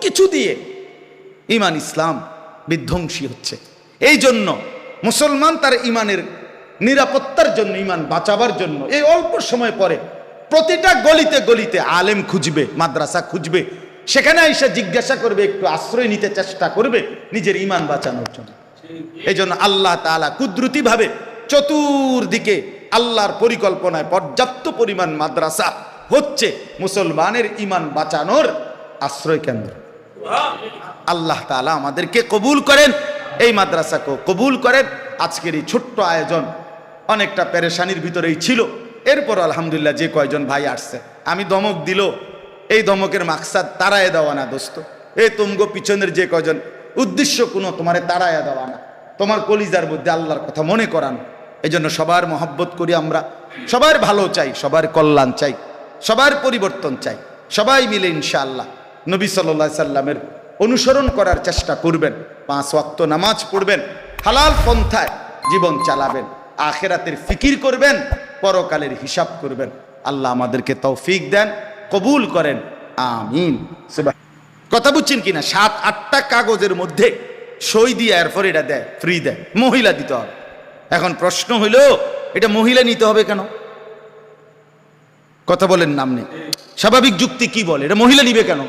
কিছু দিয়ে ইমান ইসলাম বিধ্বংসী হচ্ছে। এই জন্য মুসলমান তার ইমানের নিরাপত্তার জন্য, ইমান বাঁচাবার জন্য এই অল্প সময় পরে প্রতিটা গলিতে গলিতে আলেম খুঁজবে, মাদ্রাসা খুঁজবে, সেখানে এসে জিজ্ঞাসা করবে, একটু আশ্রয় নিতে চেষ্টা করবে নিজের ইমান বাঁচানোর জন্য। এই জন্য আল্লাহ তাআলা কুদরতিভাবে চতুর্দিকে আল্লাহর পরিকল্পনায় পর্যাপ্ত পরিমাণ মাদ্রাসা হচ্ছে মুসলমানের ইমান বাঁচানোর আশ্রয় কেন্দ্র। আল্লাহ তাআলা আমাদেরকে কবুল করেন, এই মাদ্রাসাকেও কবুল করেন। আজকের এই ছোট্ট আয়োজন অনেকটা পেরেশানির ভিতরেই ছিল, এরপর আলহামদুলিল্লাহ যে কয়জন ভাই আসছে, আমি ধমক দিল, এই ধমকের মাকসাদ তাড়ায় দেওয়া না দোস্ত। এই তুমগো পিছনের যে কয়জন উদ্দেশ্য কোনো তোমারে তাড়ায় দেওয়া না, তোমার কলিজার মধ্যে আল্লাহর কথা মনে করানো। এই জন্য সবার মহব্বত করি আমরা, সবার ভালো চাই, সবার কল্যাণ চাই, সবার পরিবর্তন চাই। সবাই মিলে ইনশাআল্লাহ নবী সাল্লাল্লাহু আলাইহি সাল্লামের অনুসরণ করার চেষ্টা করবেন, 5 ওয়াক্ত নামাজ পড়বেন, হালাল পন্থায় জীবন চালাবেন, আখিরাতের ফিকির করবেন, পরকালের হিসাব করবেন। আল্লাহ আমাদেরকে তৌফিক দেন, কবুল করেন, আমিন। কথা বুঝছেন কিনা? 7-8টা কাগজের মধ্যে সই দিয়ে এরপর এটা দেয়, ফ্রি দেয়, মহিলা দিতে হবে। এখন প্রশ্ন হইল, এটা মহিলা নিতে হবে কেন? কথা বলেন নাম নেই, স্বাভাবিক যুক্তি কি বলে এটা মহিলা নিবে কেন?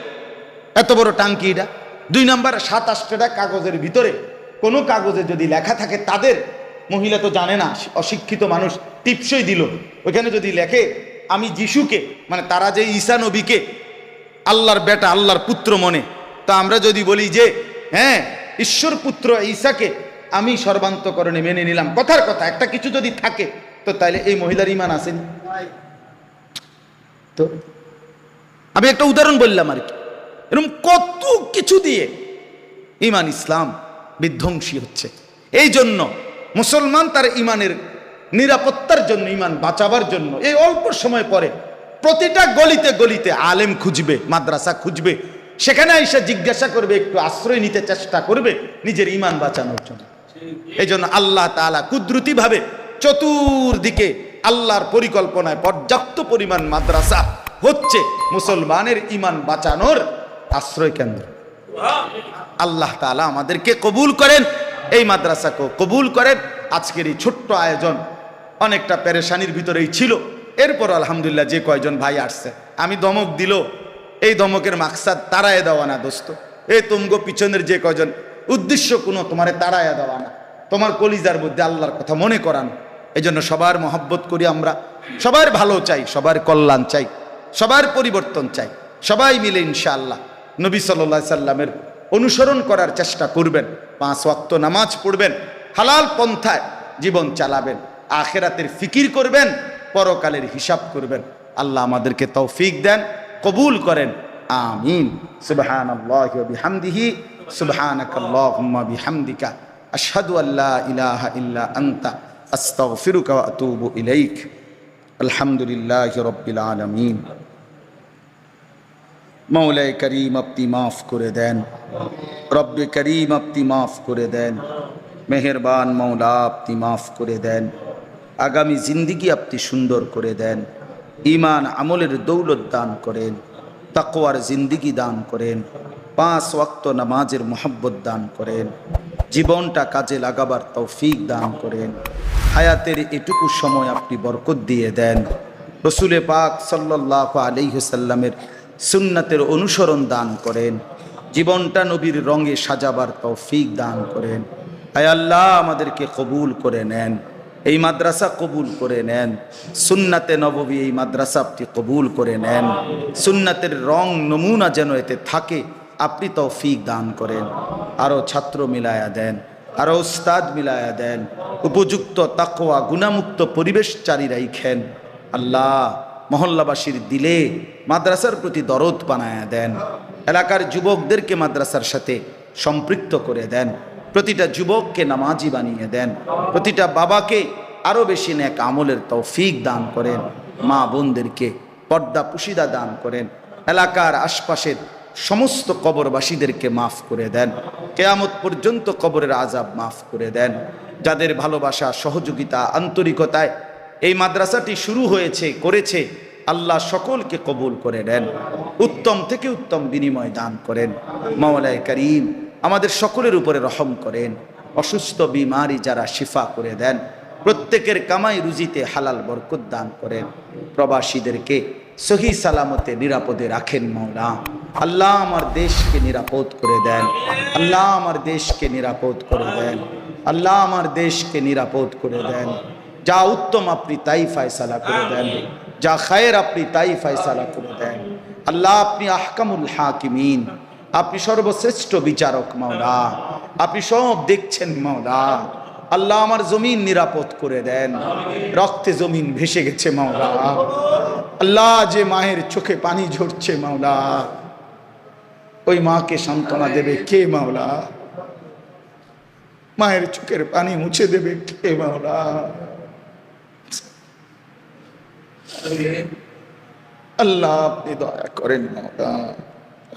এত বড় টাঙ্কি এটা। 2 নাম্বার, 7-8টা কাগজের ভিতরে কোনো কাগজে যদি লেখা থাকে তাদের, মহিলা তো জানে না, অশিক্ষিত মানুষ টিপসই দিল, ওইখানে যদি লেখে আমি যিশুকে, মানে তারা যে ঈসা নবীকে আল্লাহর বেটা, আল্লাহর পুত্র মনে, তা আমরা যদি বলি যে হ্যাঁ ঈশ্বর পুত্র ঈসাকে আমি সর্বান্তকরণে মেনে নিলাম, কথার কথা একটা কিছু যদি থাকে, তো তাইলে এই মহিলার ঈমান আসেনি। তো আমি একটা উদাহরণ বললাম আর কি, এরকম কত কিছু দিয়ে ইমান ইসলাম বিধ্বংসী হচ্ছে। এই জন্য মুসলমান তার ইমানের নিরাপত্তার জন্য, ইমান বাঁচাবার জন্য এই অল্প সময় পরে প্রতিটা গলিতে গলিতে আলেম খুঁজবে, মাদ্রাসা খুঁজবে, সেখানে এসে জিজ্ঞাসা করবে, একটু আশ্রয় নিতে চেষ্টা করবে নিজের ইমান বাঁচানোর জন্য। এই জন্য আল্লাহ তাআলা কুদরতিভাবে চতুর্দিকে আল্লাহর পরিকল্পনায় পর্যাপ্ত পরিমাণ মাদ্রাসা হচ্ছে মুসলমানের ইমান বাঁচানোর আশ্রয় কেন্দ্র। আল্লাহ তাআলা আমাদেরকে কবুল করেন, এই মাদ্রাসাকেও কবুল করেন। আজকের এই ছোট্ট আয়োজন অনেকটা পেরেশানির ভিতরেই ছিল, এরপর আলহামদুলিল্লাহ যে কয়জন ভাই আসছে, আমি ধমক দিল, এই ধমকের মাকসাদ তাড়ায় দেওয়া না দোস্ত। এই তুমগো পিছনের যে কয়জন উদ্দেশ্য কোনো তোমারে তাড়ায় দেওয়া না, তোমার কলিজার মধ্যে আল্লাহর কথা মনে করানো। এই জন্য সবার মহব্বত করি আমরা, সবার ভালো চাই, সবার কল্যাণ চাই, সবার পরিবর্তন চাই। সবাই মিলে ইনশাআল্লাহ নবী সাল্লাল্লাহু আলাইহি সাল্লামের অনুসরণ করার চেষ্টা করবেন, 5 ওয়াক্ত নামাজ পড়বেন, হালাল পন্থায় জীবন চালাবেন, আখিরাতের ফিকির করবেন, পরকালের হিসাব করবেন। আল্লাহ আমাদেরকে তৌফিক দেন, কবুল করেন, আমিন। সুবহানাল্লাহি ওয়া বিহামদিহি, সুবহানাকাল্লাহুম্মা বিহামদিকা, আশহাদু আল্লা ইলাহা ইল্লা আনতা, আস্তাগফিরুকা ওয়া আতুবু ইলাইক। আলহামদুলিল্লাহি রাব্বিল আলামিন। মৌলায়ে করিম আপনি মাফ করে দেন, রব্বে করিম আপনি মাফ করে দেন, মেহেরবান মৌলা আপনি মাফ করে দেন, আগামী জিন্দিগি আপনি সুন্দর করে দেন, ঈমান আমলের দৌলত দান করেন, তাকওয়ার জিন্দিগি দান করেন, 5 ওয়াক্ত নামাজের মোহাব্বত দান করেন, জীবনটা কাজে লাগাবার তৌফিক দান করেন, হায়াতের এটুকু সময় আপনি বরকত দিয়ে দেন, রসুলে পাক সাল্লাল্লাহু আলাইহি ওয়াসাল্লামের সুন্নাতের অনুসরণ দান করেন, জীবনটা নবীর রঙে সাজাবার তৌফিক দান করেন। আয় আল্লাহ আমাদেরকে কবুল করে নেন, এই মাদ্রাসা কবুল করে নেন, সুন্নাতে নববী এই মাদ্রাসা আপনি কবুল করে নেন, সুন্নাতের রং নমুনা যেন এতে থাকে আপনি তৌফিক দান করেন, আরও ছাত্র মিলায়া দেন, আরও উস্তাদ মিলায়া দেন, উপযুক্ত তাকওয়া গুনামুক্ত পরিবেশ চারি রাইখেন। আল্লাহ মহল্লাবাসীর দিলে মাদ্রাসার প্রতি দরদ বানায়া দেন, এলাকার যুবকদেরকে মাদ্রাসার সাথে সম্পৃক্ত করে দেন, প্রতিটা যুবককে নামাজি বানিয়ে দেন, প্রতিটা বাবাকে আরও বেশি নেক আমলের তৌফিক দান করেন, মা বোনদেরকে পর্দা পুশিদা দান করেন, এলাকার আশপাশের সমস্ত কবরবাসীদেরকে মাফ করে দেন, কিয়ামত পর্যন্ত কবরের আযাব মাফ করে দেন। যাদের ভালোবাসা, সহযোগিতা, আন্তরিকতায় এই মাদ্রাসাটি শুরু হয়েছে, করেছে, আল্লাহ সকলকে কবুল করে নেন, উত্তম থেকে উত্তম বিনিময় দান করেন। মাওলায়ে কারীম আমাদের সকলের উপরে রহম করেন, অসুস্থ বিমারি যারা শিফা করে দেন, প্রত্যেকের কামাই রুজিতে হালাল বরকত দান করেন, প্রবাসীদেরকে সহি সালামতে নিরাপদে রাখেন। মাওলা আল্লাহ আমার দেশকে নিরাপদ করে দেন, আল্লাহ আমার দেশকে নিরাপদ করে দেন, আল্লাহ আমার দেশকে নিরাপদ করে দেন। যা উত্তম আপনি তাই ফয়সালা করে দেন, যা খায়ের আপনি তাই ফয়সালা করে দেন। আল্লাহ আপনি আহকামুল হাকিমিন, আপনি সর্বশ্রেষ্ঠ বিচারক। মাওলা আপনি সব দেখছেন। মাওলা আল্লাহ আমার জমিন নিরাপদ করে দেন, রক্তে জমিন ভেসে গেছে। মাওলা আল্লাহ যে মায়ের চোখে পানি ঝরছে, মাওলা ওই মাকে সান্ত্বনা দেবে কে? মাওলা মায়ের চোখের পানি মুছে দেবে কে? মাওলা আল্লাহ আপনি দয়া করেন। মাওলা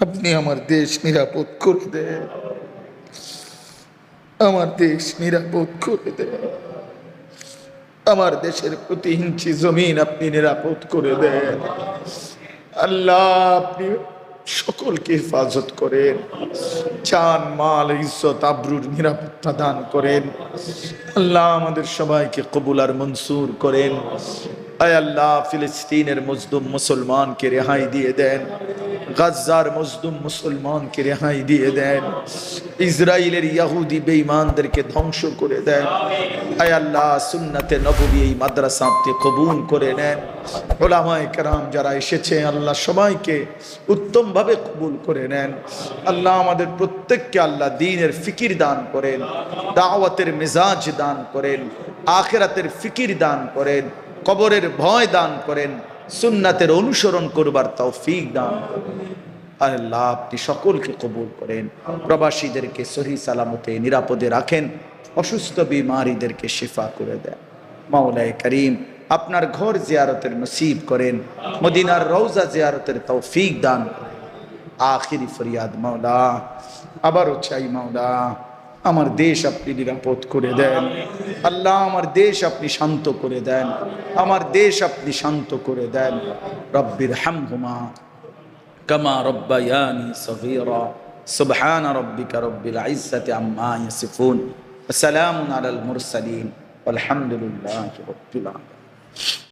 আপনি আমার দেশ নিরাপদ করে দেন, আমার দেশ নিরাপদ করে দেন, আমার দেশের প্রতি ইঞ্চি জমিন আপনি নিরাপদ করে দেন। আল্লাহ আপনি সকলকে হেফাজত করেন, জান মাল ইজ্জত আবরুর নিরাপত্তা দান করেন। আল্লাহ আমাদের সবাইকে কবুল আর মনসুর করেন। আয় আল্লাহ ফিলিস্তিনের মজলুম মুসলমানকে রেহাই দিয়ে দেন, গাজ্জার মজলুম মুসলমানকে রেহাই দিয়ে দেন, ইসরায়েলের ইহুদি বেঈমানদেরকে ধ্বংস করে দেন। আয় আল্লাহ সুন্নতে নববী এই মাদ্রাসা আপনি কবুল করে নেন। উলামায়ে কেরাম যারা এসেছে আল্লাহ সবাইকে উত্তম ভাবে কবুল করে নেন। আল্লাহ আমাদের প্রত্যেককে আল্লাহ দ্বীনের ফিকির দান করেন, দাওয়াতের মেজাজ দান করেন, আখিরাতের ফিকির দান করেন, কবরের ভয় দান করেন, সুন্নাতের অনুসরণ করবার তৌফিক দান করেন। আল্লাহ আপনি সকলকে কবুল করেন, প্রবাসীদেরকে সহি সালামতে নিরাপদে রাখেন, অসুস্থ বিমারীদেরকে শিফা করে দেন। মাওলায়ে কারীম আপনার ঘর জিয়ারতের নসিব করেন, মদিনার রওজা জিয়ারতের তৌফিক দান করেন। আখিরি ফরিয়াদ মাওলা আবারও চাই, মাওলা আমার দেশ আপনি নিরাপদ করে দেন। আল্লাহ আমার দেশ আপনি শান্ত করে দেন, আমার দেশ আপনি শান্ত করে দেন। রব্বির হামহুমা কামা রব্বায়ানি সগীরা। সুবহান রাব্বিকা রব্বিল ইজ্জাতি আম্মা ইয়াসিফুন ওয়া সালামুন আলাল মুরসালিন ওয়ালহামদুলিল্লাহি রাব্বিল আলামিন।